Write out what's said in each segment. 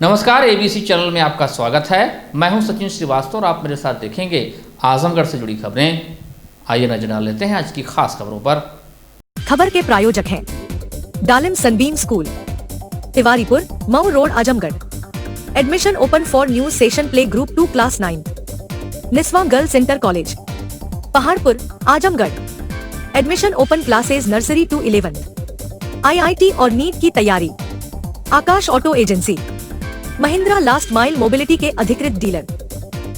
नमस्कार, ABC channel में आपका स्वागत है। मैं हूं सचिन श्रीवास्तव और आप मेरे साथ देखेंगे आजमगढ़ से जुड़ी खबरें। आइए नजर डाल लेते हैं आज की खास खबरों पर। खबर के प्रायोजक हैं Dalim Sunbeam school, Tiwaripur, Mau road, Azamgarh. Admission open for new session play group 2 class 9। Niswa girls inter college, Paharpur, Azamgarh. Admission open classes nursery to 11th। IIT और नीट की तैयारी। Aakash auto agency, Mahindra last mile mobility के अधिकृत dealer,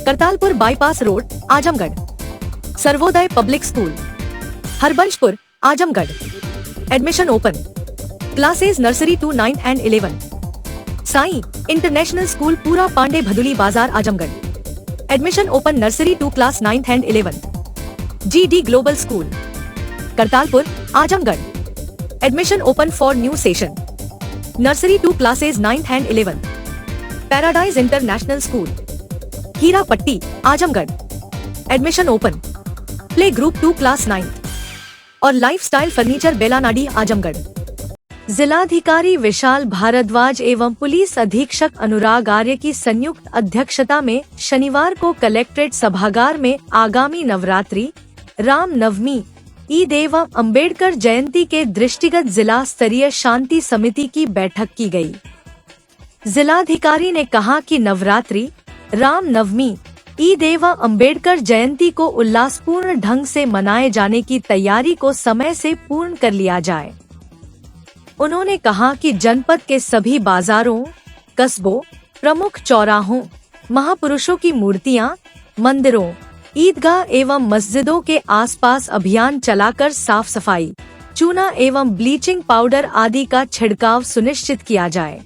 Kartalpur bypass road, Azamgarh. Sarvodaya public school, Harbanshpur, Azamgarh. Admission open classes nursery to 9 and 11। Sai international school, Pura Pandey Bhaduli Bazar, Azamgarh. Admission open nursery to class 9th and 11th। GD global school, Kartalpur, Azamgarh. Admission open for new session nursery to classes 9th and 11th। Paradise international school, Hirapatti, Azamgarh. Admission open play group 2 class 9th। और lifestyle furniture, बेलानाडी, Azamgarh. जिलाधिकारी विशाल भारद्वाज एवं police अधीक्षक अनुराग आर्य की संयुक्त अध्यक्षता में शनिवार को कलेक्ट्रेट सभागार में आगामी नवरात्रि, राम नवमी, ईद एवं अम्बेडकर जयंती के दृष्टिगत जिला स्तरीय शांति समिति की बैठक की गई। जिलाधिकारी ने कहा कि नवरात्रि, राम नवमी, ईद एवं अम्बेडकर जयंती को उल्लासपूर्ण ढंग से मनाए जाने की तैयारी को समय से पूर्ण कर लिया जाए। उन्होंने कहा कि जनपद के सभी बाजारों, कस्बों, प्रमुख चौराहों, महापुरुषों की मूर्तियां, मंदिरों, ईदगाह एवं मस्जिदों के आसपास अभियान चलाकर साफ सफाई, चूना एवं ब्लीचिंग पाउडर आदि का छिड़काव सुनिश्चित किया जाए।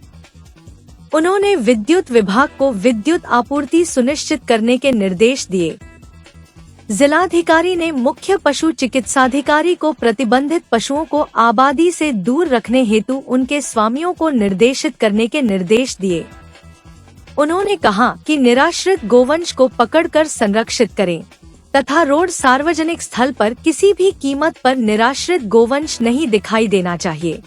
उन्होंने विद्युत विभाग को विद्युत आपूर्ति सुनिश्चित करने के निर्देश दिए। जिलाधिकारी ने मुख्य पशु चिकित्साधिकारी को प्रतिबंधित पशुओं को आबादी से दूर रखने हेतु उनके स्वामियों को निर्देशित करने के निर्देश दिए। उन्होंने कहा कि निराश्रित गोवंश को पकड़कर संरक्षित करें तथा रोड, सार्वजनिक स्थल पर किसी भी कीमत पर निराश्रित गोवंश नहीं दिखाई देना चाहिए।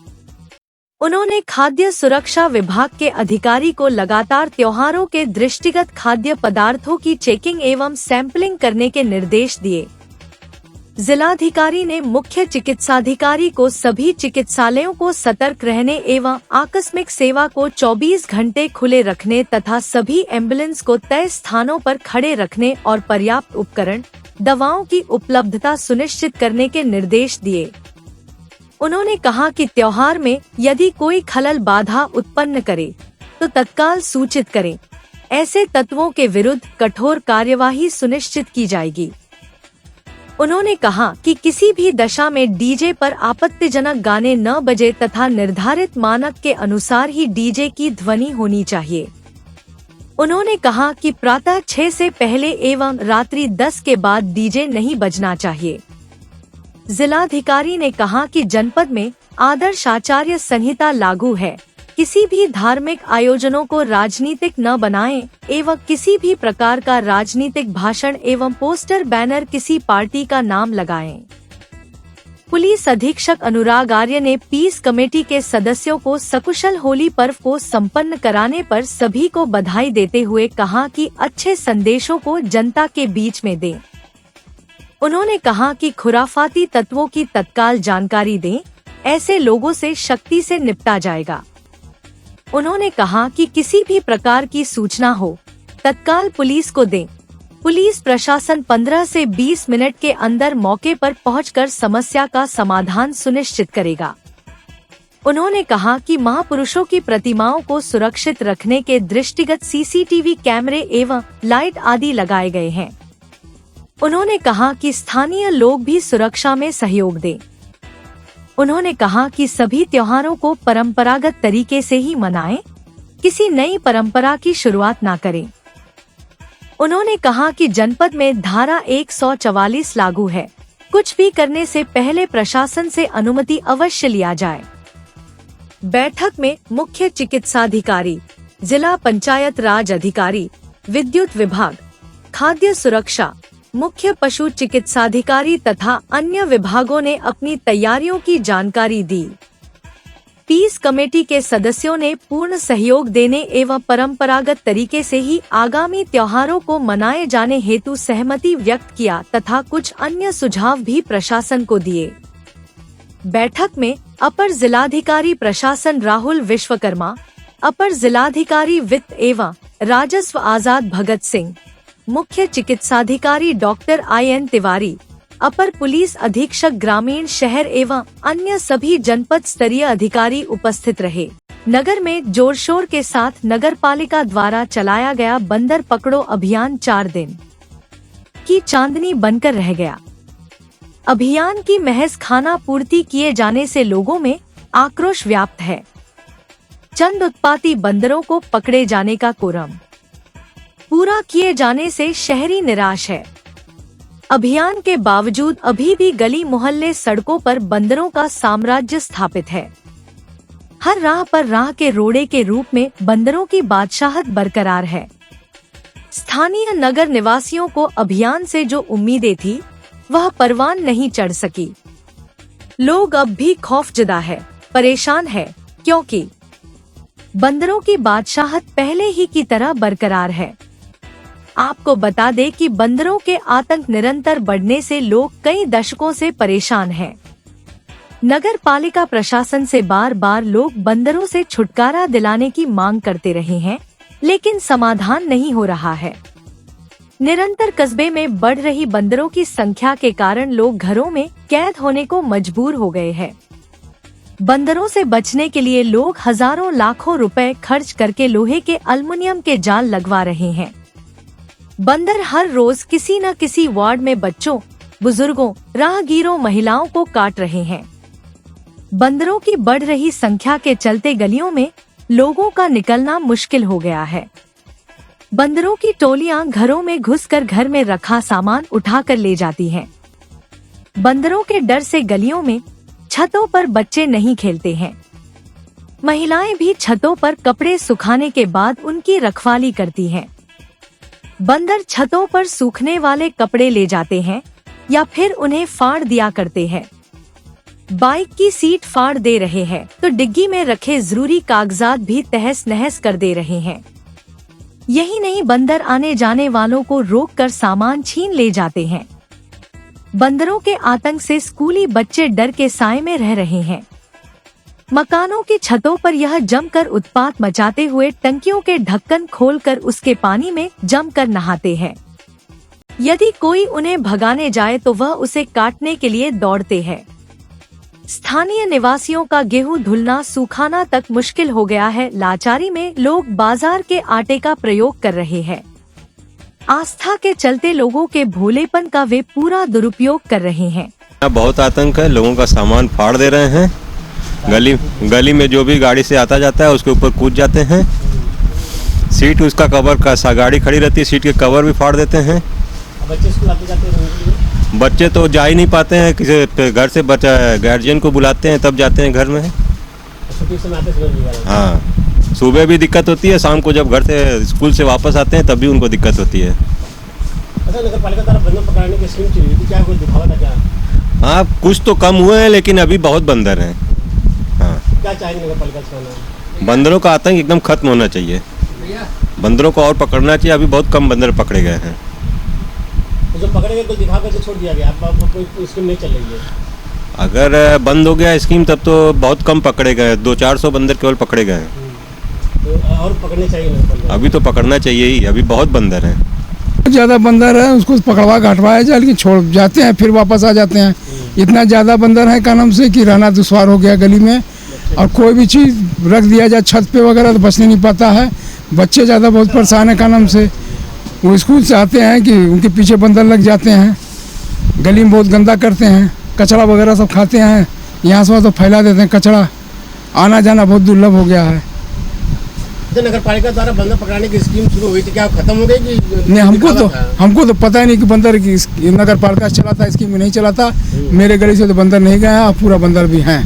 उन्होंने खाद्य सुरक्षा विभाग के अधिकारी को लगातार त्योहारों के दृष्टिगत खाद्य पदार्थों की चेकिंग एवं सैंपलिंग करने के निर्देश दिए। जिलाधिकारी ने मुख्य चिकित्साधिकारी को सभी चिकित्सालयों को सतर्क रहने एवं आकस्मिक सेवा को 24 घंटे खुले रखने तथा सभी एम्बुलेंस को तय स्थानों पर खड़े रखने और पर्याप्त उपकरण, दवाओं की उपलब्धता सुनिश्चित करने के निर्देश दिए। उन्होंने कहा कि त्योहार में यदि कोई खलल बाधा उत्पन्न करे तो तत्काल सूचित करें। ऐसे तत्वों के विरुद्ध कठोर कार्यवाही सुनिश्चित की जाएगी। उन्होंने कहा कि किसी भी दशा में डीजे पर आपत्तिजनक गाने न बजे तथा निर्धारित मानक के अनुसार ही डीजे की ध्वनि होनी चाहिए। उन्होंने कहा कि प्रातः 6 से पहले एवं रात्रि 10 के बाद डीजे नहीं बजना चाहिए। जिलाधिकारी ने कहा कि जनपद में आदर्श आचार्य संहिता लागू है। किसी भी धार्मिक आयोजनों को राजनीतिक न बनाएं एवं किसी भी प्रकार का राजनीतिक भाषण एवं पोस्टर, बैनर किसी पार्टी का नाम लगाएं। पुलिस अधीक्षक अनुराग आर्य ने पीस कमेटी के सदस्यों को सकुशल होली पर्व को संपन्न कराने पर सभी को बधाई देते हुए कहा कि अच्छे संदेशों को जनता के बीच में दें। उन्होंने कहा कि खुराफाती तत्वों की तत्काल जानकारी दें, ऐसे लोगों से शक्ति से निपटा जाएगा। उन्होंने कहा कि किसी भी प्रकार की सूचना हो तत्काल पुलिस को दें। पुलिस प्रशासन 15 से 20 मिनट के अंदर मौके पर पहुंचकर समस्या का समाधान सुनिश्चित करेगा। उन्होंने कहा कि महापुरुषों की प्रतिमाओं को सुरक्षित रखने के दृष्टिगत CCTV कैमरे एवं लाइट आदि लगाए गए हैं। उन्होंने कहा कि स्थानीय लोग भी सुरक्षा में सहयोग दें। उन्होंने कहा कि सभी त्योहारों को परंपरागत तरीके से ही मनाएं, किसी नई परंपरा की शुरुआत ना करें। उन्होंने कहा कि जनपद में धारा 144 लागू है। कुछ भी करने से पहले प्रशासन से अनुमति अवश्य लिया जाए। बैठक में मुख्य चिकित्साधिकारी, जिला पंचायत राज अधिकारी, विद्युत विभाग, खाद्य सुरक्षा, मुख्य पशु चिकित्साधिकारी तथा अन्य विभागों ने अपनी तैयारियों की जानकारी दी। पीस कमेटी के सदस्यों ने पूर्ण सहयोग देने एवं परंपरागत तरीके से ही आगामी त्योहारों को मनाए जाने हेतु सहमति व्यक्त किया तथा कुछ अन्य सुझाव भी प्रशासन को दिए। बैठक में अपर जिलाधिकारी प्रशासन राहुल विश्वकर्मा, अपर जिलाधिकारी वित्त एवं राजस्व आजाद भगत सिंह, मुख्य चिकित्साधिकारी doctor IN Tiwari, upper police अधीक्षक ग्रामीण शहर एवं अन्य सभी जनपद स्तरीय अधिकारी उपस्थित रहे। नगर में जोर शोर के साथ नगर पालिका द्वारा चलाया गया बंदर पकड़ो अभियान 4 दिन की चांदनी बनकर रह गया। अभियान की महज खाना पूर्ति किए जाने से लोगों में आक्रोश व्याप्त है। चंद उत्पाती बंदरों को पकड़े जाने का कोरम पूरा किए जाने से शहरी निराश है। अभियान के बावजूद अभी भी गली मोहल्ले सड़कों पर बंदरों का साम्राज्य स्थापित है। हर राह पर राह के रोड़े के रूप में बंदरों की बादशाहत बरकरार है। स्थानीय नगर निवासियों को अभियान से जो उम्मीदें थी वह परवान नहीं चढ़ सकी। लोग अब भी खौफजदा है, परेशान है, क्योंकि बंदरों की बादशाहत पहले ही की तरह बरकरार है। आपको बता दें कि बंदरों के आतंक निरंतर बढ़ने से लोग कई दशकों से परेशान हैं। नगर पालिका प्रशासन से बार बार लोग बंदरों से छुटकारा दिलाने की मांग करते रहे हैं, लेकिन समाधान नहीं हो रहा है। निरंतर कस्बे में बढ़ रही बंदरों की संख्या के कारण लोग घरों में कैद होने को मजबूर हो गए हैं। बंदरों से बचने के लिए लोग हजारों लाखों रुपए खर्च करके लोहे के एल्युमिनियम के जाल लगवा रहे हैं। बंदर हर रोज किसी न किसी वार्ड में बच्चों, बुजुर्गों, राहगीरों, महिलाओं को काट रहे हैं। बंदरों की बढ़ रही संख्या के चलते गलियों में लोगों का निकलना मुश्किल हो गया है। बंदरों की टोलियां घरों में घुसकर घर में रखा सामान उठाकर ले जाती हैं। बंदरों के डर से गलियों में छतों पर बच्चे नहीं खेलते हैं। महिलाएं भी छतों पर कपड़े सुखाने के बाद उनकी रखवाली करती हैं। बंदर छतों पर सूखने वाले कपड़े ले जाते हैं या फिर उन्हें फाड़ दिया करते हैं। बाइक की सीट फाड़ दे रहे हैं तो डिग्गी में रखे जरूरी कागजात भी तहस नहस कर दे रहे हैं। यही नहीं, बंदर आने जाने वालों को रोककर सामान छीन ले जाते हैं। बंदरों के आतंक से स्कूली बच्चे डर के साए में रह रहे हैं। मकानों की छतों पर यह जमकर उत्पात मचाते हुए टंकियों के ढक्कन खोलकर उसके पानी में जमकर नहाते हैं। यदि कोई उन्हें भगाने जाए तो वह उसे काटने के लिए दौड़ते हैं। स्थानीय निवासियों का गेहूं धुलना सुखाना तक मुश्किल हो गया है। लाचारी में लोग बाजार के आटे का प्रयोग कर रहे हैं। आस्था के चलते लोगों के भोलेपन का वे पूरा दुरुपयोग कर रहे हैं। बहुत आतंक है, लोगों का सामान फाड़ दे रहे हैं। गली में जो भी गाड़ी से आता जाता है उसके ऊपर कूद जाते हैं। सीट उसका कवर का गाड़ी खड़ी रहती है, सीट के कवर भी फाड़ देते हैं। बच्चे स्कूल आते जाते हैं? बच्चे तो जा ही नहीं पाते हैं, किसी घर से बच्चा गार्जियन को बुलाते हैं तब जाते हैं घर में। छुट्टी से आते हैं? हाँ, सुबह भी दिक्कत होती है, शाम को जब घर से स्कूल से वापस आते हैं तब भी उनको दिक्कत होती है। अच्छा, नगर पालिका द्वारा बंदर पकड़ने की स्कीम चली थी, क्या कोई दिखावा था क्या? हाँ, कुछ तो कम हुए हैं लेकिन अभी बहुत बंदर हैं। हाँ, क्या चाहिए नगर पालिका से? बंदरों का आतंक एकदम खत्म होना चाहिए। बंदरों को और पकड़ना चाहिए। अभी बहुत कम बंदर पकड़े गए हैं। तो जो पकड़े गए तो दिखा कर छोड़ दिया गया, अब कोई स्कीम नहीं चल रही है। अगर बंद हो गया स्कीम तब तो बहुत कम पकड़े गए, 200-400 बंदर केवल पकड़े गए हैं। तो और पकड़ने चाहिए? अभी तो पकड़ना चाहिए ही, अभी बहुत बंदर हैं। ज़्यादा बंदर है, उसको पकड़वा घटवाया जाए, लेकिन छोड़ जाते हैं फिर वापस आ जाते हैं। इतना ज़्यादा बंदर है का नाम से कि रहना दुश्वार हो गया गली में। और कोई भी चीज़ रख दिया जाए छत पे वगैरह तो बचने नहीं पाता है। बच्चे ज़्यादा बहुत परेशान है का नाम से। वो स्कूल से आते हैं कि उनके पीछे बंदर लग जाते हैं। गली में बहुत गंदा करते हैं, कचरा वगैरह सब खाते हैं, यहाँ से तो फैला देते हैं कचरा। आना जाना बहुत दुर्लभ हो गया है। नगर पालिका द्वारा बंदर पकड़ने की स्कीम शुरू हुई थी, क्या खत्म हो गई कि नहीं? हमको तो पता ही नहीं कि बंदर की नगर पालिका चला था, स्कीम में नहीं चला था। मेरे गली से तो बंदर नहीं गए और पूरा बंदर भी हैं।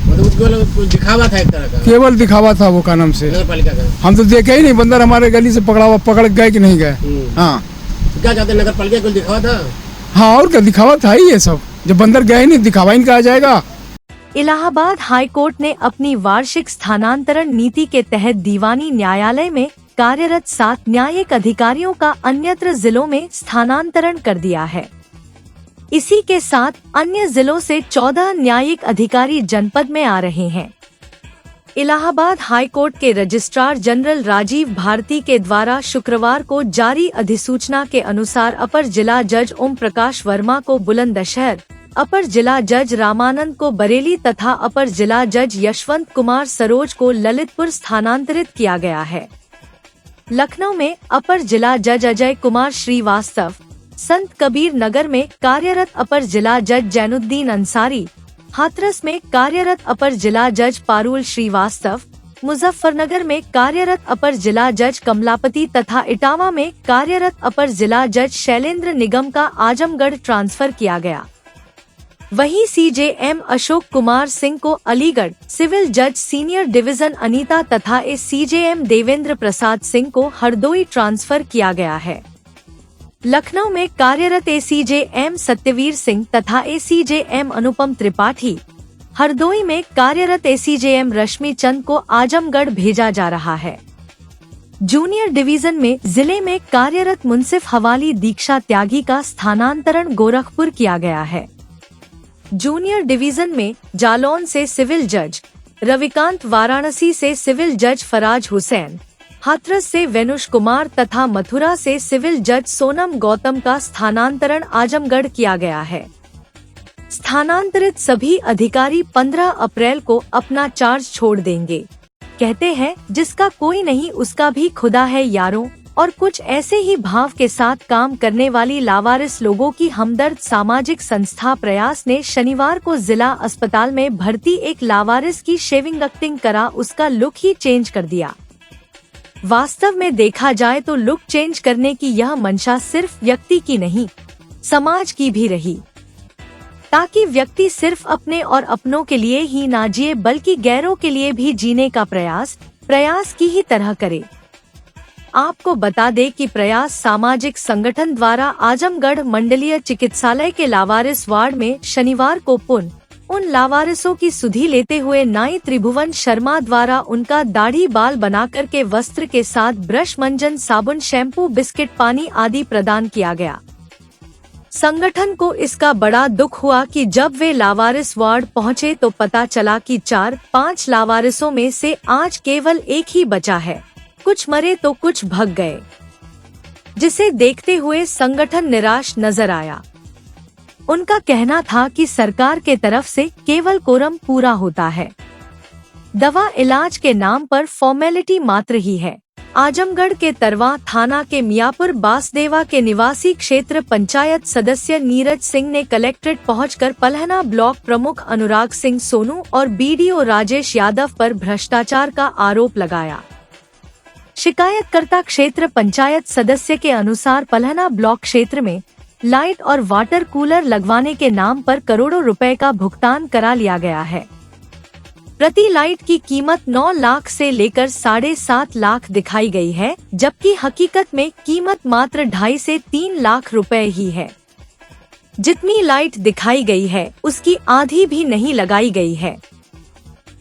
मतलब दिखावा था एक तरह का? केवल दिखावा था वो का नाम से। नगर पालिका का हम तो देखे ही नहीं बंदर हमारे गली से पकड़ गए कि नहीं गए। हाँ, तो क्या चाहते नगर पालिका को दिखावा था? हाँ, और क्या दिखावा था ही ये सब। जब बंदर गए नहीं दिखावा ही कहा जाएगा। इलाहाबाद हाई कोर्ट ने अपनी वार्षिक स्थानांतरण नीति के तहत दीवानी न्यायालय में कार्यरत 7 न्यायिक अधिकारियों का अन्यत्र जिलों में स्थानांतरण कर दिया है। इसी के साथ अन्य जिलों से 14 न्यायिक अधिकारी जनपद में आ रहे हैं। इलाहाबाद हाई कोर्ट के रजिस्ट्रार जनरल राजीव भारती के द्वारा शुक्रवार को जारी अधिसूचना के अनुसार अपर जिला जज ओम प्रकाश वर्मा को बुलंदशहर, अपर जिला जज रामानंद को बरेली तथा अपर जिला जज यशवंत कुमार सरोज को ललितपुर स्थानांतरित किया गया है। लखनऊ में अपर जिला जज अजय कुमार श्रीवास्तव, संत कबीर नगर में कार्यरत अपर जिला जज जैनुद्दीन अंसारी, हाथरस में कार्यरत अपर जिला जज पारुल श्रीवास्तव, मुजफ्फरनगर में कार्यरत अपर जिला जज कमलापति तथा इटावा में कार्यरत अपर जिला जज शैलेंद्र निगम का आजमगढ़ ट्रांसफर किया गया। वहीं सीजेएम अशोक कुमार सिंह को अलीगढ़, सिविल जज सीनियर डिवीजन अनीता तथा सीजेएम देवेंद्र प्रसाद सिंह को हरदोई ट्रांसफर किया गया है। लखनऊ में कार्यरत एसीजेएम सत्यवीर सिंह तथा एसीजेएम अनुपम त्रिपाठी, हरदोई में कार्यरत एसीजेएम रश्मि चंद को आजमगढ़ भेजा जा रहा है। जूनियर डिवीजन में जिले में कार्यरत मुंसिफ हवाली दीक्षा त्यागी का स्थानांतरण गोरखपुर किया गया है। जूनियर डिवीजन में जालौन से सिविल जज रविकांत, वाराणसी से सिविल जज फराज हुसैन, हाथरस से वेनुष कुमार तथा मथुरा से सिविल जज सोनम गौतम का स्थानांतरण आजमगढ़ किया गया है। स्थानांतरित सभी अधिकारी 15 अप्रैल को अपना चार्ज छोड़ देंगे। कहते हैं जिसका कोई नहीं उसका भी खुदा है यारों, और कुछ ऐसे ही भाव के साथ काम करने वाली लावारिस लोगों की हमदर्द सामाजिक संस्था प्रयास ने शनिवार को जिला अस्पताल में भर्ती एक लावारिस की शेविंग एक्टिंग करा उसका लुक ही चेंज कर दिया। वास्तव में देखा जाए तो लुक चेंज करने की यह मंशा सिर्फ व्यक्ति की नहीं, समाज की भी रही, ताकि व्यक्ति सिर्फ अपने और अपनों के लिए ही ना जिए बल्कि गैरों के लिए भी जीने का प्रयास की ही तरह करे। आपको बता दें कि प्रयास सामाजिक संगठन द्वारा आजमगढ़ मंडलीय चिकित्सालय के लावारिस वार्ड में शनिवार को उन लावारिसों की सुधि लेते हुए नाई त्रिभुवन शर्मा द्वारा उनका दाढ़ी बाल बनाकर के वस्त्र के साथ ब्रश, मंजन, साबुन, शैम्पू, बिस्किट, पानी आदि प्रदान किया गया। संगठन को इसका बड़ा दुख हुआ कि जब वे लावारिस वार्ड पहुंचे तो पता चला कि 4-5 लावारिसों में से आज केवल एक ही बचा है। कुछ मरे तो कुछ भग गए, जिसे देखते हुए संगठन निराश नजर आया। उनका कहना था कि सरकार के तरफ से केवल कोरम पूरा होता है, दवा इलाज के नाम पर फॉर्मेलिटी मात्र ही है। आजमगढ़ के तरवा थाना के मियापुर बासदेवा के निवासी क्षेत्र पंचायत सदस्य नीरज सिंह ने कलेक्ट्रेट पहुंचकर पलहना ब्लॉक प्रमुख अनुराग सिंह सोनू और बीडीओ राजेश यादव पर भ्रष्टाचार का आरोप लगाया। शिकायतकर्ता क्षेत्र पंचायत सदस्य के अनुसार पलहना ब्लॉक क्षेत्र में लाइट और वाटर कूलर लगवाने के नाम पर करोड़ों रुपए का भुगतान करा लिया गया है। प्रति लाइट की कीमत 9 लाख से लेकर 7.5 लाख दिखाई गई है, जबकि हकीकत में कीमत मात्र 2.5 से 3 लाख रुपए ही है। जितनी लाइट दिखाई गई है उसकी आधी भी नहीं लगाई गई है।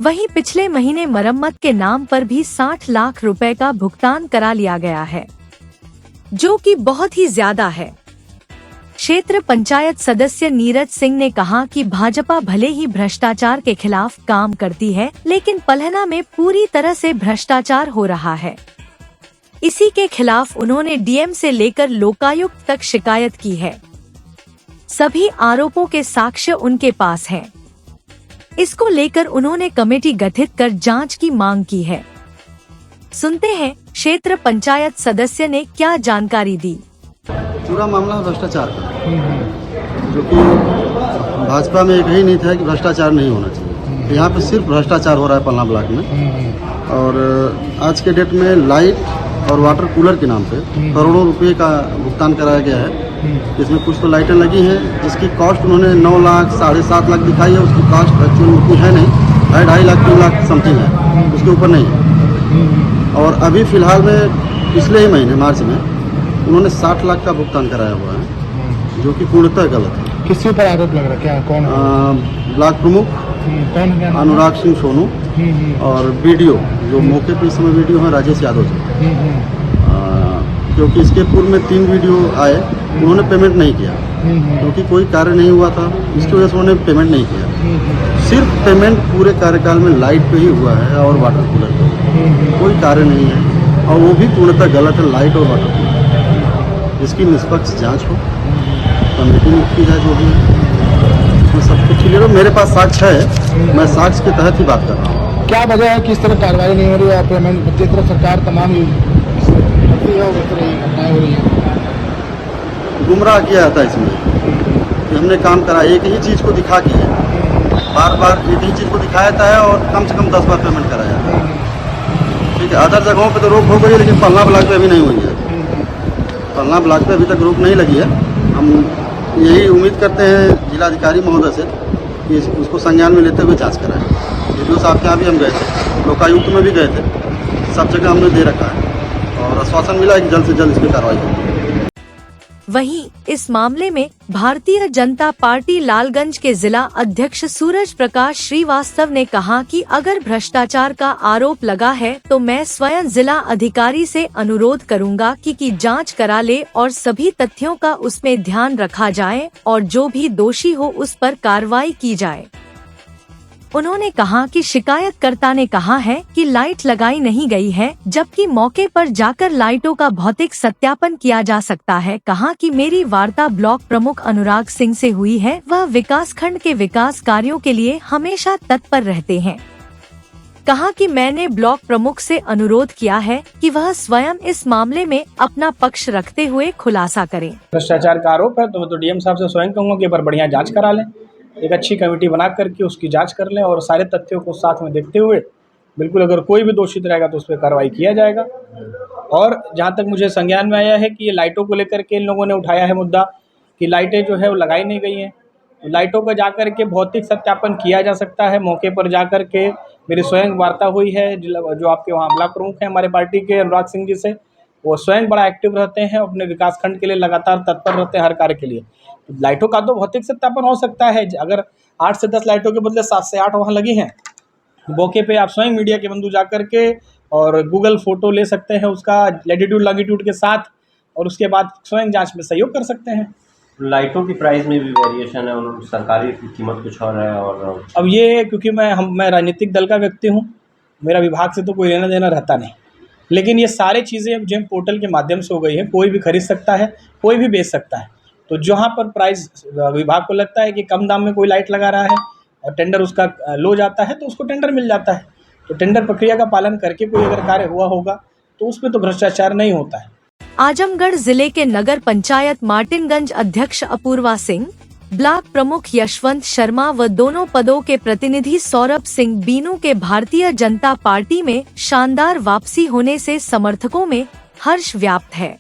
वहीं पिछले महीने मरम्मत के नाम पर भी 60 लाख रुपए का भुगतान करा लिया गया है, जो कि बहुत ही ज्यादा है। क्षेत्र पंचायत सदस्य नीरज सिंह ने कहा कि भाजपा भले ही भ्रष्टाचार के खिलाफ काम करती है, लेकिन पलहना में पूरी तरह से भ्रष्टाचार हो रहा है। इसी के खिलाफ उन्होंने डीएम से लेकर लोकायुक्त तक शिकायत की है। सभी आरोपों के साक्ष्य उनके पास हैं। इसको लेकर उन्होंने कमेटी गठित कर जांच की मांग की है। सुनते हैं क्षेत्र पंचायत सदस्य ने क्या जानकारी दी। पूरा मामला है भ्रष्टाचार का, जो कि भाजपा में एक ही नीति है कि भ्रष्टाचार नहीं होना चाहिए। यहाँ पे सिर्फ भ्रष्टाचार हो रहा है पलना ब्लॉक में। और आज के डेट में लाइट और वाटर कूलर के नाम पे करोड़ों रुपए का भुगतान कराया गया है। इसमें कुछ तो लाइटें लगी हैं जिसकी कॉस्ट उन्होंने 9 लाख 7.5 लाख दिखाई है। उसकी कॉस्ट एक्चुअली उतनी है नहीं, 2.5 लाख 3 लाख समथिंग है, उसके ऊपर नहीं है। और अभी फिलहाल में पिछले ही महीने मार्च में उन्होंने 60 लाख का भुगतान कराया हुआ है, जो कि पूर्णतः गलत है। किसके ऊपर आरोप लग रहा है, क्या कौन? ब्लॉक प्रमुख कौन क्या नाम? अनुराग सिंह सोनू और वीडियो जो मौके पे इस समय वीडियो है राजेश यादव जी। क्योंकि इसके पूर्व में 3 वीडियो आए, उन्होंने पेमेंट नहीं किया क्योंकि कोई कार्य नहीं हुआ था, इसकी वजह से उन्होंने पेमेंट नहीं किया। सिर्फ पेमेंट पूरे कार्यकाल में लाइट पे ही हुआ है और वाटर कूलर पे, कोई कार्य नहीं है और वो भी पूर्णतः गलत है, लाइट और वाटर कूलर। इसकी निष्पक्ष जांच हो, कमेटी नियुक्त की जाए, जो भी है इसमें सब कुछ क्लियर हो। मेरे पास साक्ष्य है, मैं साक्ष्य के तहत ही बात कर रहा हूँ। क्या वजह है कि इस तरह कार्रवाई नहीं हो रही है? पेमेंट जिस तरह सरकार तमाम घटनाएं हो रही है, गुमराह किया जाता है इसमें कि हमने काम करा, एक ही चीज़ को दिखा के बार बार एक ही चीज़ को दिखाया जाता है और कम से कम 10 बार पेमेंट कराया जाता है। ठीक है, अदर जगहों पे तो रोक हो गई है, लेकिन पलना ब्लॉक पे अभी नहीं हुई है। पलना ब्लॉक पे अभी तक रोक नहीं लगी है। हम यही उम्मीद करते हैं जिलाधिकारी महोदय से कि उसको संज्ञान में लेते हुए जांच कराएं। वीडियो साहब के यहाँ भी हम गए थे, लोकायुक्त में भी गए थे, सब जगह हमने दे रखा है और आश्वासन मिला है कि जल्द से जल्द इस पर कार्रवाई होगी। वहीं इस मामले में भारतीय जनता पार्टी लालगंज के जिला अध्यक्ष सूरज प्रकाश श्रीवास्तव ने कहा कि अगर भ्रष्टाचार का आरोप लगा है तो मैं स्वयं जिला अधिकारी से अनुरोध करूंगा कि जांच करा ले और सभी तथ्यों का उसमें ध्यान रखा जाए और जो भी दोषी हो उस पर कार्रवाई की जाए। उन्होंने कहा कि शिकायतकर्ता ने कहा है कि लाइट लगाई नहीं गई है, जबकि मौके पर जाकर लाइटों का भौतिक सत्यापन किया जा सकता है। कहा कि मेरी वार्ता ब्लॉक प्रमुख अनुराग सिंह से हुई है, वह विकास खंड के विकास कार्यों के लिए हमेशा तत्पर रहते हैं। कहा कि मैंने ब्लॉक प्रमुख से अनुरोध किया है कि वह स्वयं इस मामले में अपना पक्ष रखते हुए खुलासा करें। भ्रष्टाचार का आरोप है तो डीएम साहब से स्वयं कहूँगा कि एक बार बढ़िया जांच करा लें, एक अच्छी कमेटी बना करके उसकी जांच कर लें और सारे तथ्यों को साथ में देखते हुए बिल्कुल अगर कोई भी दोषित रहेगा तो उस पर कार्रवाई किया जाएगा। और जहां तक मुझे संज्ञान में आया है कि ये लाइटों को लेकर के इन लोगों ने उठाया है मुद्दा कि लाइटें जो है वो लगाई नहीं गई हैं, तो लाइटों का जाकर के भौतिक सत्यापन किया जा सकता है। मौके पर जाकर के मेरी स्वयं वार्ता हुई है, जो आपके वहाँ ब्लॉक प्रमुख हैं हमारे पार्टी के अनुराग सिंह जी से, वो स्वयं बड़ा एक्टिव रहते हैं, अपने विकास खंड के लिए लगातार तत्पर रहते हैं हर कार्य के लिए। लाइटों का तो भौतिक सत्यापन हो सकता है, अगर 8 से 10 लाइटों के बदले 7 से 8 वहाँ लगी हैं, मौके पे आप स्वयं मीडिया के बंधु जाकर के और गूगल फोटो ले सकते हैं उसका लैटिट्यूड लॉन्गिट्यूड के साथ और उसके बाद स्वयं जांच में सहयोग कर सकते हैं। लाइटों की प्राइस में भी वेरिएशन है और सरकारी कीमत कुछ और है। और अब ये क्योंकि मैं राजनीतिक दल का व्यक्ति हूँ, मेरा विभाग से तो कोई लेना देना रहता नहीं, लेकिन ये सारी चीज़ें अब जेम पोर्टल के माध्यम से हो गई है, कोई भी खरीद सकता है, कोई भी बेच सकता है। तो जहाँ पर प्राइस विभाग को लगता है कि कम दाम में कोई लाइट लगा रहा है और टेंडर उसका लो जाता है तो उसको टेंडर मिल जाता है। तो टेंडर प्रक्रिया का पालन करके कोई अगर कार्य हुआ होगा तो उसमें तो भ्रष्टाचार नहीं होता है। आजमगढ़ जिले के नगर पंचायत मार्टिनगंज अध्यक्ष अपूर्वा सिंह, ब्लॉक प्रमुख यशवंत शर्मा व दोनों पदों के प्रतिनिधि सौरभ सिंह बीनू के भारतीय जनता पार्टी में शानदार वापसी होने से समर्थकों में हर्ष व्याप्त है।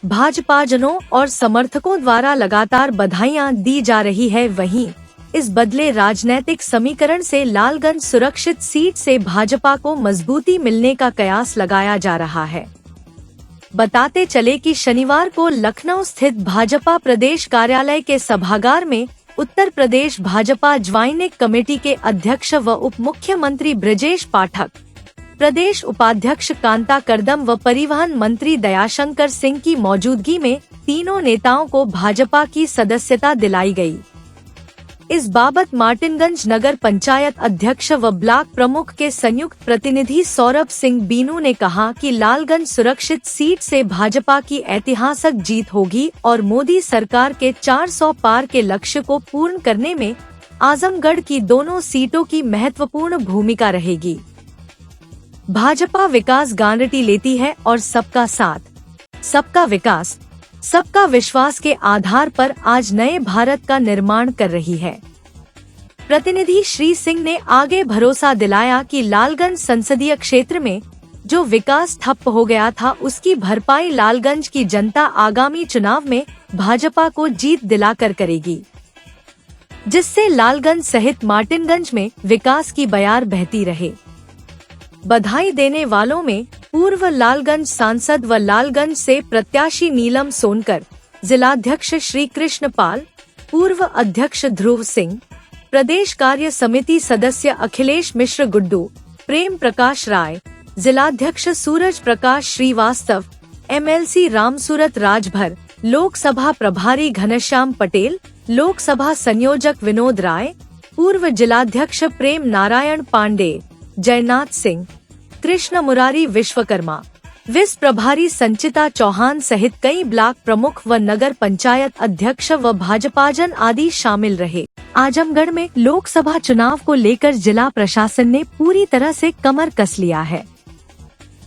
भाजपाजनों और समर्थकों द्वारा लगातार बधाइयां दी जा रही है। वहीं इस बदले राजनीतिक समीकरण से लालगंज सुरक्षित सीट से भाजपा को मजबूती मिलने का कयास लगाया जा रहा है। बताते चले कि शनिवार को लखनऊ स्थित भाजपा प्रदेश कार्यालय के सभागार में उत्तर प्रदेश भाजपा ज्वाइनिंग कमेटी के अध्यक्ष व उप मुख्यमंत्री ब्रजेश पाठक, प्रदेश उपाध्यक्ष कांता करदम व परिवहन मंत्री दयाशंकर सिंह की मौजूदगी में तीनों नेताओं को भाजपा की सदस्यता दिलाई गई। इस बाबत मार्टिनगंज नगर पंचायत अध्यक्ष व ब्लॉक प्रमुख के संयुक्त प्रतिनिधि सौरभ सिंह बीनू ने कहा कि लालगंज सुरक्षित सीट से भाजपा की ऐतिहासिक जीत होगी और मोदी सरकार के 400 पार के लक्ष्य को पूर्ण करने में आजमगढ़ की दोनों सीटों की महत्वपूर्ण भूमिका रहेगी। भाजपा विकास गारंटी लेती है और सबका साथ, सबका विकास, सबका विश्वास के आधार पर आज नए भारत का निर्माण कर रही है। प्रतिनिधि श्री सिंह ने आगे भरोसा दिलाया कि लालगंज संसदीय क्षेत्र में जो विकास ठप हो गया था उसकी भरपाई लालगंज की जनता आगामी चुनाव में भाजपा को जीत दिलाकर करेगी, जिससे लालगंज सहित मार्टिनगंज में विकास की बयार बहती रहे। बधाई देने वालों में पूर्व लालगंज सांसद व लालगंज से प्रत्याशी नीलम सोनकर, जिलाध्यक्ष श्री कृष्ण पाल, पूर्व अध्यक्ष ध्रुव सिंह, प्रदेश कार्य समिति सदस्य अखिलेश मिश्र गुड्डू, प्रेम प्रकाश राय, जिलाध्यक्ष सूरज प्रकाश श्रीवास्तव, MLC रामसूरत राजभर, लोकसभा प्रभारी घनश्याम पटेल, लोकसभा संयोजक विनोद राय, पूर्व जिलाध्यक्ष प्रेम नारायण पांडे, जयनाथ सिंह, कृष्ण मुरारी विश्वकर्मा, विस प्रभारी संचिता चौहान सहित कई ब्लॉक प्रमुख व नगर पंचायत अध्यक्ष व भाजपाजन आदि शामिल रहे। आजमगढ़ में लोकसभा चुनाव को लेकर जिला प्रशासन ने पूरी तरह से कमर कस लिया है।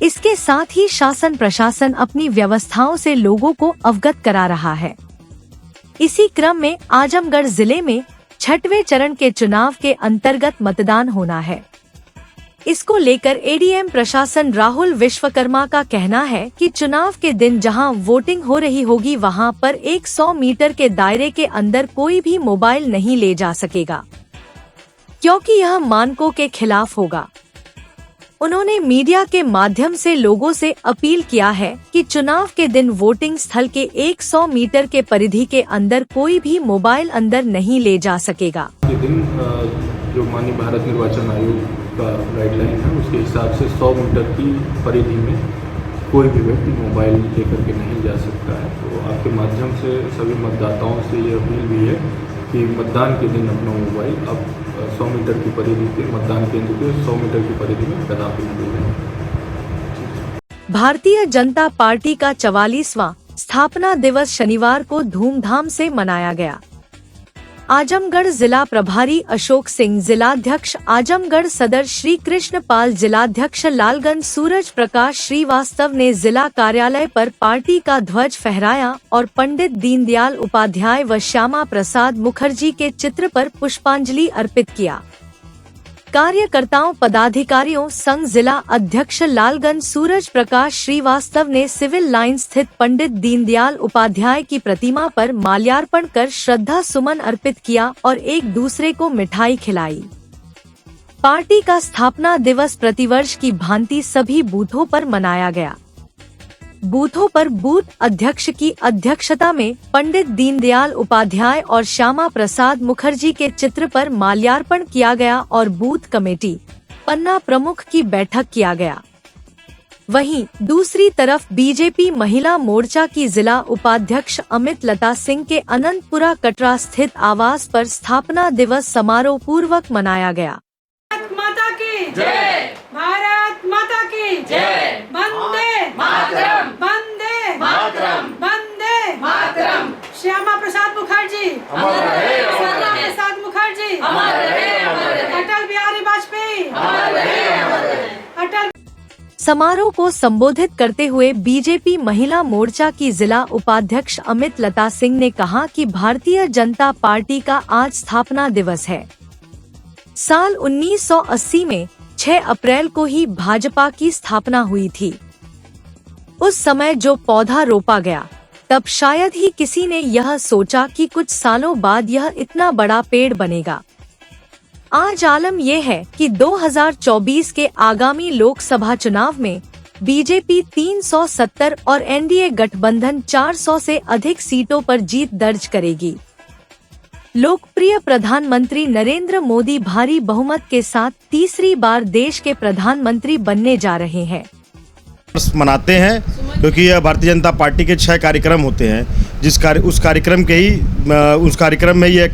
इसके साथ ही शासन प्रशासन अपनी व्यवस्थाओं से लोगों को अवगत करा रहा है। इसी क्रम में आजमगढ़ जिले में 6वें चरण के चुनाव के अंतर्गत मतदान होना है। इसको लेकर ADM प्रशासन राहुल विश्वकर्मा का कहना है कि चुनाव के दिन जहां वोटिंग हो रही होगी वहां पर 100 मीटर के दायरे के अंदर कोई भी मोबाइल नहीं ले जा सकेगा, क्योंकि यह मानकों के खिलाफ होगा। उन्होंने मीडिया के माध्यम से लोगों से अपील किया है कि चुनाव के दिन वोटिंग स्थल के 100 मीटर के परिधि के अंदर कोई भी मोबाइल अंदर नहीं ले जा सकेगा। के दिन जो माननीय भारत निर्वाचन आयोग का गाइडलाइन है उसके हिसाब से 100 मीटर की परिधि में कोई भी व्यक्ति मोबाइल लेकर के नहीं जा सकता है। तो आपके माध्यम से सभी मतदाताओं से ये अपील भी है कि मतदान के दिन अपना मोबाइल अब 100 मीटर की परिधि के मतदान केंद्र के 100 मीटर की परिधि में कदापि नहीं लें। भारतीय जनता पार्टी का 44वां स्थापना दिवस शनिवार को धूमधाम से मनाया गया। आजमगढ़ जिला प्रभारी अशोक सिंह, जिलाध्यक्ष आजमगढ़ सदर श्री कृष्ण पाल, जिलाध्यक्ष लालगंज सूरज प्रकाश श्रीवास्तव ने जिला कार्यालय पर पार्टी का ध्वज फहराया और पंडित दीनदयाल उपाध्याय व श्यामा प्रसाद मुखर्जी के चित्र पर पुष्पांजलि अर्पित किया। कार्यकर्ताओं पदाधिकारियों संघ जिला अध्यक्ष लालगंज सूरज प्रकाश श्रीवास्तव ने सिविल लाइन स्थित पंडित दीनदयाल उपाध्याय की प्रतिमा पर माल्यार्पण कर श्रद्धा सुमन अर्पित किया और एक दूसरे को मिठाई खिलाई। पार्टी का स्थापना दिवस प्रतिवर्ष की भांति सभी बूथों पर मनाया गया। बूथों पर बूथ अध्यक्ष की अध्यक्षता में पंडित दीनदयाल उपाध्याय और श्यामा प्रसाद मुखर्जी के चित्र पर माल्यार्पण किया गया और बूथ कमेटी पन्ना प्रमुख की बैठक किया गया। वहीं दूसरी तरफ बीजेपी महिला मोर्चा की जिला उपाध्यक्ष अमित लता सिंह के अनंतपुरा कटरा स्थित आवास पर स्थापना दिवस समारोह पूर्वक मनाया गया। माता की जय, भारत माता की जय, वंदे मातरम, वंदे मातरम, वंदे मातरम। श्यामा प्रसाद मुखर्जी अमर रहे, श्यामा प्रसाद मुखर्जी अमर रहे, अटल बिहारी वाजपेयी अमर रहे, अटल। समारोह को संबोधित करते हुए बीजेपी महिला मोर्चा की जिला उपाध्यक्ष अमित लता सिंह ने कहा कि भारतीय जनता पार्टी का आज स्थापना दिवस है। साल 1980 में 6 अप्रैल को ही भाजपा की स्थापना हुई थी। उस समय जो पौधा रोपा गया तब शायद ही किसी ने यह सोचा कि कुछ सालों बाद यह इतना बड़ा पेड़ बनेगा। आज आलम यह है कि 2024 के आगामी लोकसभा चुनाव में बीजेपी 370 और एनडीए गठबंधन 400 से अधिक सीटों पर जीत दर्ज करेगी। लोकप्रिय प्रधानमंत्री नरेंद्र मोदी भारी बहुमत के साथ तीसरी बार देश के प्रधानमंत्री बनने जा रहे हैं। मनाते हैं क्योंकि यह भारतीय जनता पार्टी के 6 कार्यक्रम होते हैं, उस कार्यक्रम में ये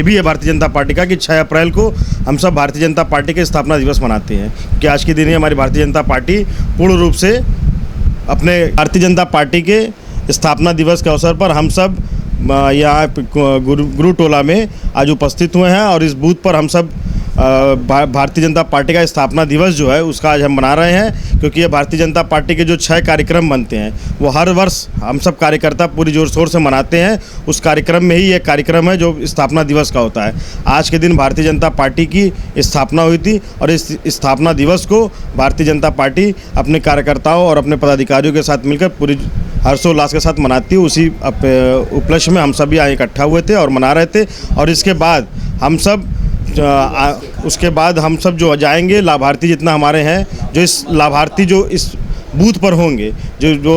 भी है भारतीय जनता पार्टी का कि 6 अप्रैल को हम सब भारतीय जनता पार्टी के स्थापना दिवस मनाते हैं कि आज के दिन ही हमारी भारतीय जनता पार्टी पूर्ण रूप से अपने भारतीय जनता पार्टी के स्थापना दिवस के अवसर पर हम सब यहाँ गुरु टोला में आज उपस्थित हुए हैं और इस बूथ पर हम सब भारतीय जनता पार्टी का स्थापना दिवस जो है उसका आज हम मना रहे हैं, क्योंकि ये भारतीय जनता पार्टी के जो 6 कार्यक्रम बनते हैं वो हर वर्ष हम सब कार्यकर्ता पूरी जोर शोर से मनाते हैं। उस कार्यक्रम में ही ये कार्यक्रम है जो स्थापना दिवस का होता है। आज के दिन भारतीय जनता पार्टी की स्थापना हुई थी और इस स्थापना दिवस को भारतीय जनता पार्टी अपने कार्यकर्ताओं और अपने पदाधिकारियों के साथ मिलकर पूरी हर्षोल्लास के साथ मनाती है। उसी उपलक्ष्य में हम सभी यहाँ इकट्ठा हुए थे और मना रहे थे और उसके बाद हम सब जो जाएंगे लाभार्थी जितना हमारे हैं, जो इस लाभार्थी जो इस बूथ पर होंगे। जो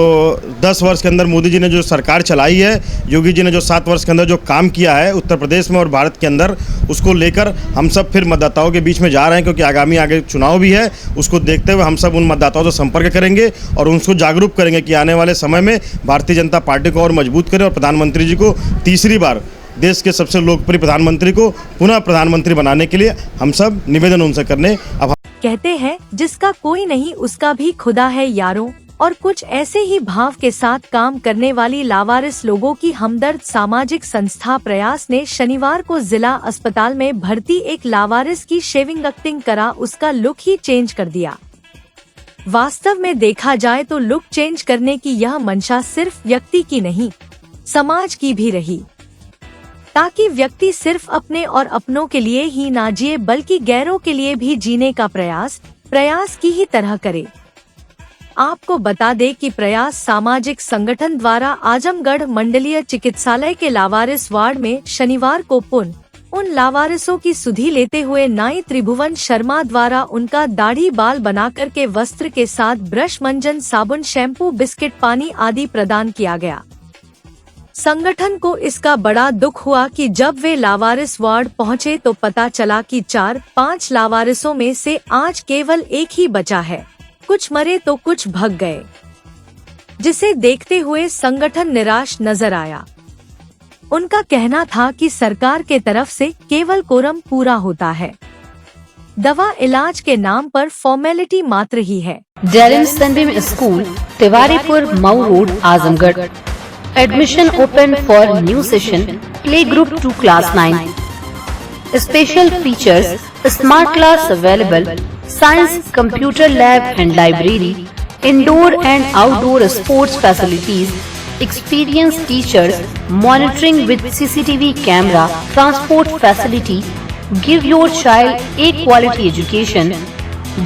10 वर्ष के अंदर मोदी जी ने जो सरकार चलाई है, योगी जी ने जो 7 वर्ष के अंदर जो काम किया है उत्तर प्रदेश में और भारत के अंदर, उसको लेकर हम सब फिर मतदाताओं के बीच में जा रहे हैं, क्योंकि आगे चुनाव भी है। उसको देखते हुए हम सब उन मतदाताओं से संपर्क करेंगे और उनको जागरूक करेंगे कि आने वाले समय में भारतीय जनता पार्टी को और मजबूत करें और प्रधानमंत्री जी को तीसरी बार देश के सबसे लोकप्रिय प्रधानमंत्री को पुनः प्रधानमंत्री बनाने के लिए हम सब निवेदन उनसे करने। अब कहते हैं जिसका कोई नहीं उसका भी खुदा है यारों, और कुछ ऐसे ही भाव के साथ काम करने वाली लावारिस लोगों की हमदर्द सामाजिक संस्था प्रयास ने शनिवार को जिला अस्पताल में भर्ती एक लावारिस की शेविंग एक्टिंग करा उसका लुक ही चेंज कर दिया। वास्तव में देखा जाए तो लुक चेंज करने की यह मंशा सिर्फ व्यक्ति की नहीं, समाज की भी रही, ताकि व्यक्ति सिर्फ अपने और अपनों के लिए ही ना जिए बल्कि गैरों के लिए भी जीने का प्रयास की ही तरह करे। आपको बता दें कि प्रयास सामाजिक संगठन द्वारा आजमगढ़ मंडलीय चिकित्सालय के लावारिस वार्ड में शनिवार को उन लावारिसों की सुधि लेते हुए नाई त्रिभुवन शर्मा द्वारा उनका दाढ़ी बाल बनाकर के वस्त्र के साथ ब्रश, मंजन, साबुन, शैम्पू, बिस्किट, पानी आदि प्रदान किया गया। संगठन को इसका बड़ा दुख हुआ कि जब वे लावारिस वार्ड पहुंचे तो पता चला कि 4-5 लावारिसों में से आज केवल एक ही बचा है। कुछ मरे तो कुछ भग गए, जिसे देखते हुए संगठन निराश नजर आया। उनका कहना था कि सरकार के तरफ से केवल कोरम पूरा होता है, दवा इलाज के नाम पर फॉर्मेलिटी मात्र ही है। Dalim Sunbeam school, Tiwaripur, Mau road, Azamgarh. Admission open for new session. Play group 2 class 9. Special features: smart class available, science, computer lab and library, indoor and outdoor sports facilities, experienced teachers, monitoring with CCTV camera, transport facility. Give your child a quality education.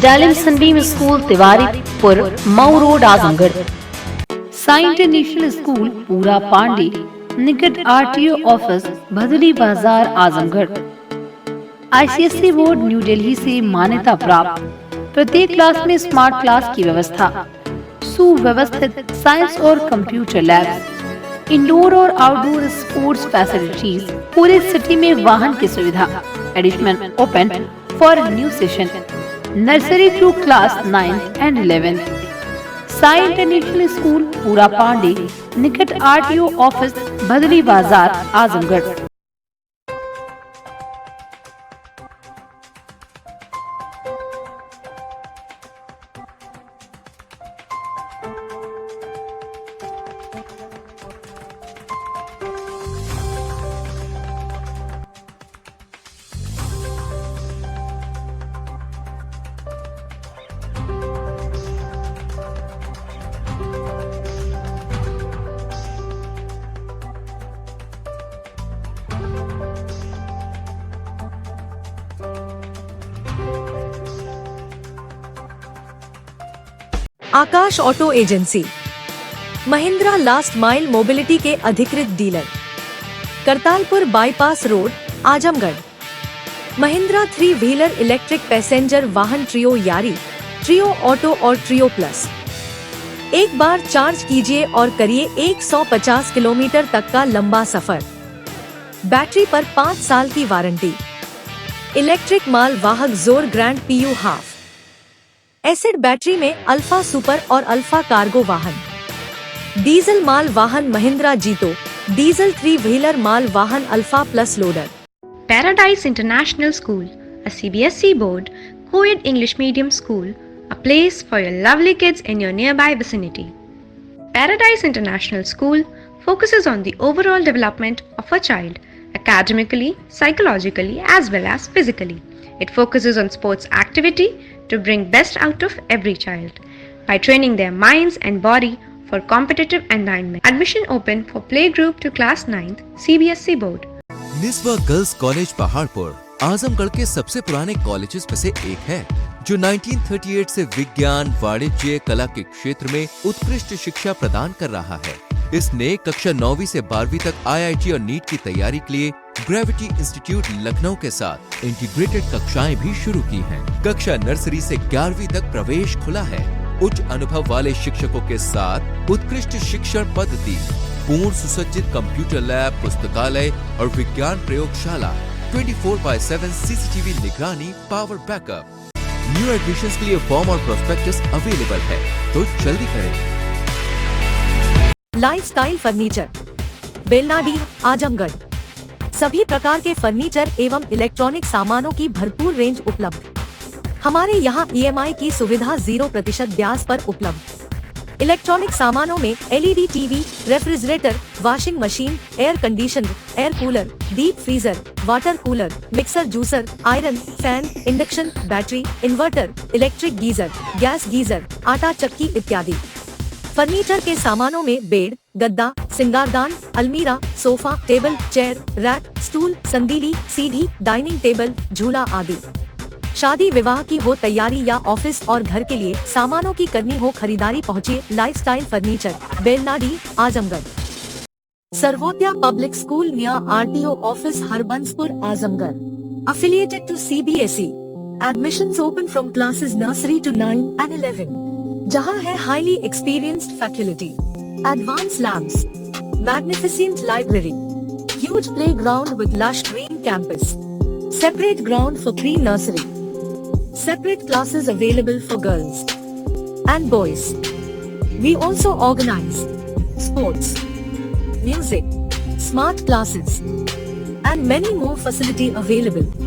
Dalim Sunbeam School, Tiwaripur, Mau Road, Azamgarh. Sai international school, Pura Pande, निकट RTO office, Bhaduli Bazar, Azamgarh. ICSE board new Delhi से मान्यता प्राप्त। प्रत्येक class में smart class की व्यवस्था, सुव्यवस्थित science और कंप्यूटर लैब्स, इंडोर और आउटडोर स्पोर्ट्स फैसिलिटीज, पूरे सिटी में वाहन की सुविधा। Admission open for new session, nursery to class 9 and 11। Sai international school, Pura Pande, निकट RTO office, Bhadli Bazar, Azamgarh. Aakash auto agency, Mahindra last mile mobility के अधिकृत dealer, Kartalpur bypass road, Azamgarh. Mahindra 3 wheeler electric passenger वाहन ट्रियो यारी, ट्रियो ऑटो और ट्रियो प्लस। एक बार चार्ज कीजिए और करिए 150 किलोमीटर तक का लंबा सफर। बैटरी पर 5 साल की वारंटी। इलेक्ट्रिक माल वाहक जोर grand PU half. Acid battery में अल्फा सुपर और अल्फा कार्गो वाहन। डीजल माल वाहन महिंद्रा जीतो, डीजल 3 व्हीलर माल वाहन alpha plus loader. Paradise International School, a CBSE board, co-ed English medium school, a place for your lovely kids in your nearby vicinity. Paradise International School focuses on the overall development of a child, academically, psychologically, as well as physically. It focuses on sports activity to bring best out of every child by training their minds and body for competitive environment. Admission open for playgroup to class 9th, CBSE board. Niswa girls college Paharpur Azamgarh के सबसे पुराने colleges में से एक है, जो 1938 से विज्ञान, वाणिज्य, कला के क्षेत्र में उत्कृष्ट शिक्षा प्रदान कर रहा है। इसने कक्षा 9वीं से 12वीं तक IIT और नीट की तैयारी के लिए ग्रेविटी इंस्टीट्यूट लखनऊ के साथ इंटीग्रेटेड कक्षाएं भी शुरू की हैं। कक्षा नर्सरी से 11वीं तक प्रवेश खुला है। उच्च अनुभव वाले शिक्षकों के साथ उत्कृष्ट शिक्षण पद्धति, पूर्ण सुसज्जित कंप्यूटर लैब, पुस्तकालय और विज्ञान प्रयोगशाला, 24/7 सीसीटीवी निगरानी, पावर बैकअप। न्यू एडमिशंस के लिए फॉर्म और प्रोस्पेक्टस अवेलेबल है, तो जल्दी करें। Lifestyle furniture, Belnadi, Azamgarh. सभी प्रकार के फर्नीचर एवं इलेक्ट्रॉनिक सामानों की भरपूर रेंज उपलब्ध। हमारे यहाँ EMI की सुविधा 0% ब्याज पर उपलब्ध। इलेक्ट्रॉनिक सामानों में LED TV, refrigerator, washing machine, air conditioner, air cooler, deep freezer, water cooler, mixer juicer, iron, fan, induction, battery, inverter, electric geyser, gas geyser, आटा चक्की इत्यादि। फर्नीचर के सामानों में बेड, गद्दा, सिंगारदान, अलमीरा, sofa, table, chair, rack, stool, संदीली, सीढ़ी, डाइनिंग टेबल, झूला आदि। शादी विवाह की हो तैयारी या ऑफिस और घर के लिए सामानों की करनी हो खरीदारी, पहुँचिए lifestyle furniture, Belnadi, Azamgarh. Sarvodaya public school near RTO office, Harbanspur, Azamgarh. Affiliated to CBSE. Admissions open from classes nursery to 9 and 11. जहाँ है highly experienced faculty, advanced labs, magnificent library, huge playground with lush green campus, separate ground for pre-nursery, separate classes available for girls and boys. We also organize sports, music, smart classes, and many more facility available.